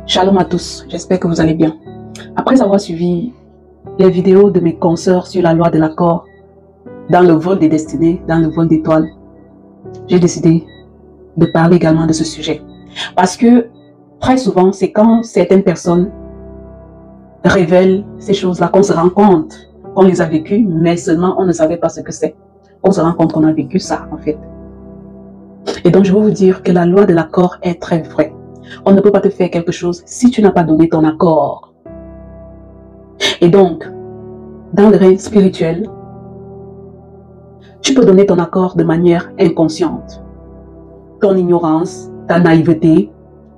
Shalom à tous, j'espère que vous allez bien. Après avoir suivi les vidéos de mes consoeurs sur la loi de l'accord, dans le vol des destinées, dans le vol d'étoiles, j'ai décidé de parler également de ce sujet. Parce que très souvent, c'est quand certaines personnes révèlent ces choses-là qu'on se rend compte qu'on les a vécues, mais seulement on ne savait pas ce que c'est. On se rend compte qu'on a vécu ça, en fait. Et donc, je veux vous dire que la loi de l'accord est très vraie. On ne peut pas te faire quelque chose si tu n'as pas donné ton accord. Et donc, dans le règne spirituel, tu peux donner ton accord de manière inconsciente. Ton ignorance, ta naïveté,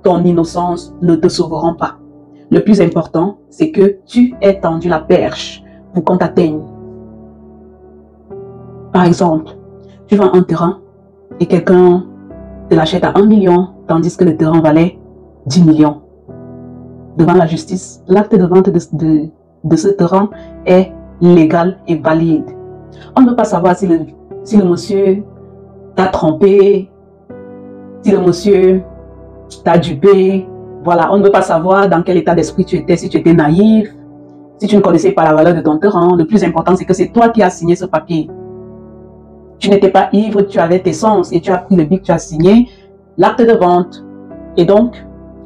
ton innocence ne te sauveront pas. Le plus important, c'est que tu aies tendu la perche pour qu'on t'atteigne. Par exemple, tu vends un terrain et quelqu'un te l'achète à 1 million, tandis que le terrain valait 10 millions. Devant la justice, l'acte de vente de ce terrain est légal et valide. On ne peut pas savoir si le monsieur t'a trompé, si le monsieur t'a dupé. Voilà, on ne peut pas savoir dans quel état d'esprit tu étais, si tu étais naïf, si tu ne connaissais pas la valeur de ton terrain. Le plus important, c'est que c'est toi qui as signé ce papier. Tu n'étais pas ivre, tu avais tes sens et tu as pris le bic, tu as signé l'acte de vente. Et donc,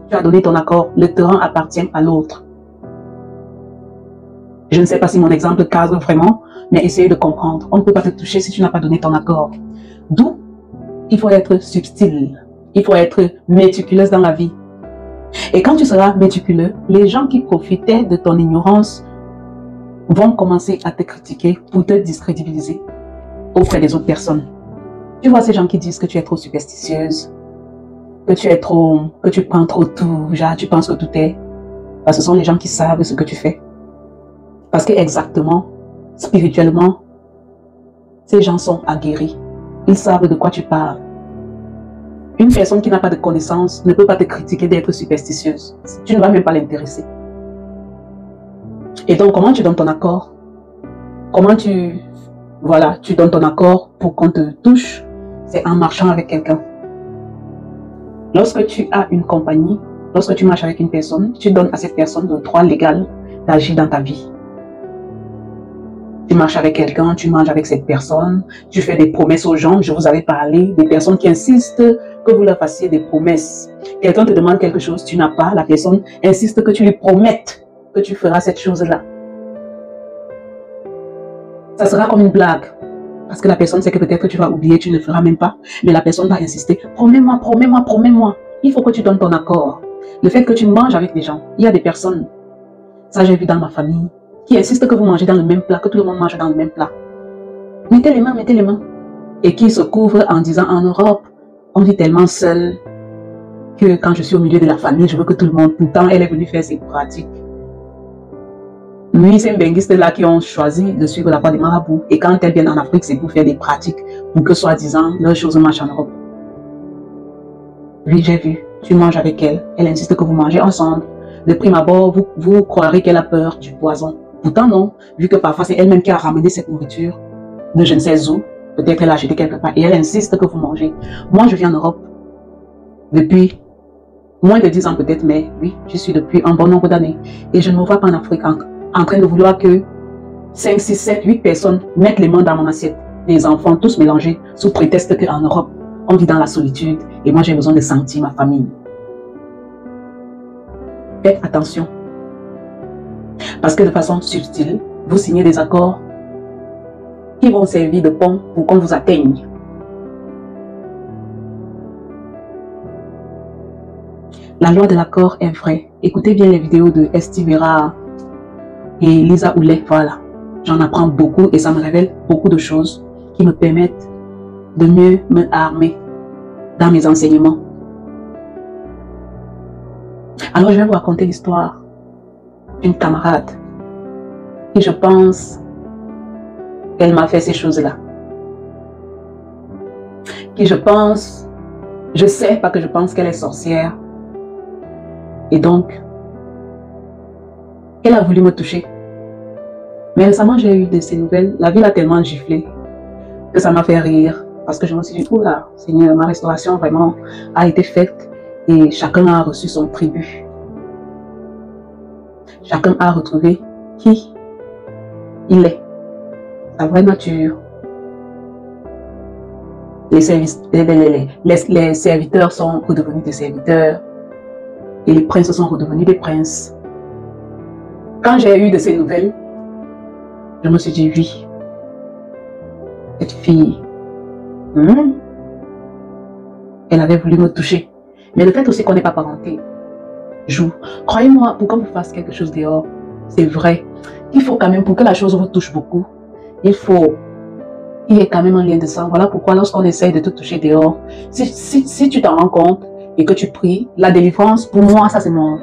tu as donné ton accord. Le terrain appartient à l'autre. Je ne sais pas si mon exemple cadre vraiment, mais essayez de comprendre. On ne peut pas te toucher si tu n'as pas donné ton accord. D'où, il faut être subtil. Il faut être méticuleux dans la vie. Et quand tu seras méticuleux, les gens qui profitaient de ton ignorance vont commencer à te critiquer pour te discrédibiliser auprès des autres personnes. Tu vois ces gens qui disent que tu es trop superstitieuse, que tu prends trop tout, genre tu penses que tout est. Parce que ce sont les gens qui savent ce que tu fais. Parce que exactement, spirituellement, ces gens sont aguerris. Ils savent de quoi tu parles. Une personne qui n'a pas de connaissance ne peut pas te critiquer d'être superstitieuse. Tu ne vas même pas l'intéresser. Et donc, comment tu donnes ton accord? Comment tu donnes ton accord pour qu'on te touche? C'est en marchant avec quelqu'un. Lorsque tu as une compagnie, lorsque tu marches avec une personne, tu donnes à cette personne le droit légal d'agir dans ta vie. Tu marches avec quelqu'un, tu manges avec cette personne, tu fais des promesses aux gens. Je vous avais parlé des personnes qui insistent que vous leur fassiez des promesses. Quelqu'un te demande quelque chose, tu n'as pas, la personne insiste que tu lui promettes que tu feras cette chose-là. Ça sera comme une blague. Parce que la personne sait que peut-être tu vas oublier, tu ne le feras même pas. Mais la personne va insister. Promets-moi, promets-moi, promets-moi. Il faut que tu donnes ton accord. Le fait que tu manges avec des gens. Il y a des personnes, ça j'ai vu dans ma famille, qui insistent que vous mangez dans le même plat, que tout le monde mange dans le même plat. Mettez les mains, mettez les mains. Et qui se couvrent en disant en Europe, on vit tellement seul que quand je suis au milieu de la famille, je veux que tout le monde, pourtant elle est venue faire ses pratiques. Oui, ces benguistes-là qui ont choisi de suivre la voie des marabouts. Et quand elles viennent en Afrique, c'est pour faire des pratiques, pour que soi-disant, leurs choses marchent en Europe. Oui, j'ai vu. Tu manges avec elle. Elle insiste que vous mangez ensemble. De prime abord, vous croirez qu'elle a peur du poison. Pourtant non, vu que parfois c'est elle-même qui a ramené cette nourriture de je ne sais où. Peut-être qu'elle a acheté quelque part. Et elle insiste que vous mangez. Moi, je vis en Europe depuis moins de 10 ans peut-être, mais oui, je suis depuis un bon nombre d'années. Et je ne me vois pas en Afrique en train de vouloir que 5, 6, 7, 8 personnes mettent les mains dans mon assiette. Les enfants tous mélangés sous prétexte qu'en Europe, on vit dans la solitude et moi j'ai besoin de sentir ma famille. Faites attention. Parce que de façon subtile, vous signez des accords qui vont servir de pont pour qu'on vous atteigne. La loi de l'accord est vraie. Écoutez bien les vidéos de Esti Vera et Lisa Oulet, voilà. J'en apprends beaucoup et ça me révèle beaucoup de choses qui me permettent de mieux me armer dans mes enseignements. Alors je vais vous raconter l'histoire d'une camarade qui je pense qu'elle m'a fait ces choses-là. Qui je sais pas que je pense qu'elle est sorcière. Et donc, elle a voulu me toucher. Mais récemment, j'ai eu de ces nouvelles. La vie l'a tellement giflé que ça m'a fait rire. Parce que je me suis dit, oula, Seigneur, ma restauration vraiment a été faite et chacun a reçu son tribut. chacun a retrouvé qui il est, sa vraie nature. Les serviteurs sont redevenus des serviteurs et les princes sont redevenus des princes. Quand j'ai eu de ces nouvelles, je me suis dit oui, cette fille, elle avait voulu me toucher. Mais le fait aussi qu'on n'est pas parenté joue. Croyez-moi, pour qu'on vous fasse quelque chose dehors, c'est vrai qu'il faut quand même, pour que la chose vous touche beaucoup, il faut qu'il y ait quand même un lien de sang. Voilà pourquoi lorsqu'on essaye de te toucher dehors, si tu t'en rends compte et que tu pries, la délivrance, pour moi, ça c'est mon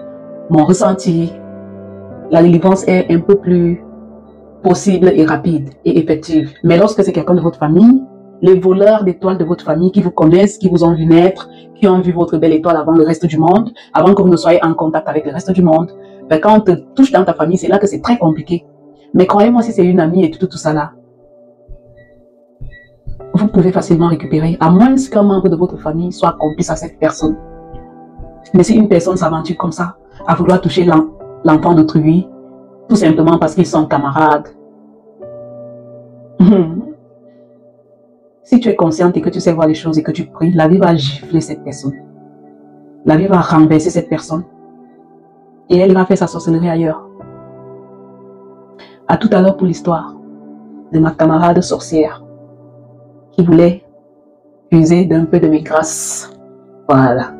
ressenti, la délivrance est un peu plus possible et rapide et effective. Mais lorsque c'est quelqu'un de votre famille, les voleurs d'étoiles de votre famille qui vous connaissent, qui vous ont vu naître, qui ont vu votre belle étoile avant le reste du monde, avant que vous ne soyez en contact avec le reste du monde, ben quand on te touche dans ta famille, c'est là que c'est très compliqué. Mais croyez-moi, si c'est une amie et tout ça là, vous pouvez facilement récupérer, à moins qu'un membre de votre famille soit complice à cette personne. Mais si une personne s'aventure comme ça, à vouloir toucher l'enfant d'autrui, tout simplement parce qu'ils sont camarades, si tu es consciente et que tu sais voir les choses et que tu pries, la vie va gifler cette personne. La vie va renverser cette personne. Et elle va faire sa sorcellerie ailleurs. À tout à l'heure pour l'histoire de ma camarade sorcière qui voulait user d'un peu de mes grâces. Voilà.